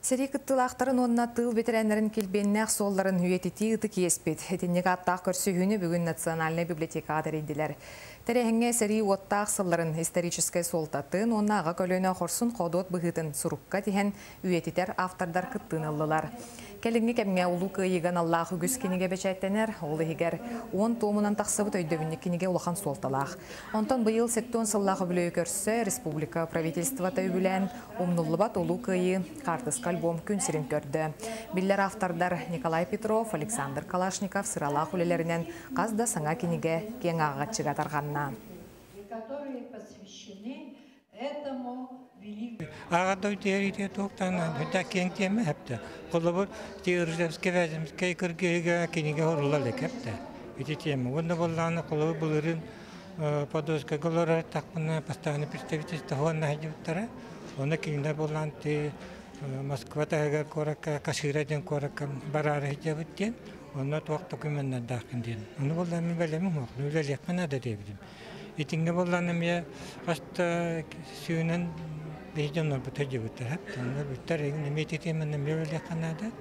Сери кыттылақтарын онна тыл ветеринарын келбеннәқ солларын үйетети ұты кеспет. Этеннег аттақ көрсүйіні бүгін Национальный библиотека адыренділер. Тәрәхіңе сери оттақ сылларын историческай солтатын, онна аға көлөне қорсын қодот бұғытын сұрыққа тиген үйететер автордар кыттын ыллылар. Кәліңі кәмге ұлу күйеген Аллах үгіз кенеге бәчәттенер, олы егер 10 томынан тақсыбыт өйдөбінні кенеге улахан солталақ. Онтан бұйыл сеттон сыллағы білөй көрсі республика правительствата өбілән омнуллыбат ұлу күйі қартысқа альбом күнсерін көрді. Биллер автордар Николай Петров, Александр Калашников сыралақ үлелерінен қазда саңа кенеге кен ағатчыға тарғанна. Ағады өйтерейте тоқтан кен теме әпті. Қолы бұл теоризевске вәзімізге кіргеге кенеге орылалы кәпті. Өте теме. Онда болғаны қолы бұлырын подоска ғылары тақпына постоянный представительство ғуанна әжіптері. Оны кенелер болған те Москвата әгер қораққа, Кашираден қораққа барары әжіптен. Оны тоқ документнен дақынден. Оны болған мен бәлемін оқ. Өлелек қана да дебдім. Етіңге болғаны мен қашта сүйінен Бейден олбы тәжі бұттар. Бұттар егін емететемен емелі қанады.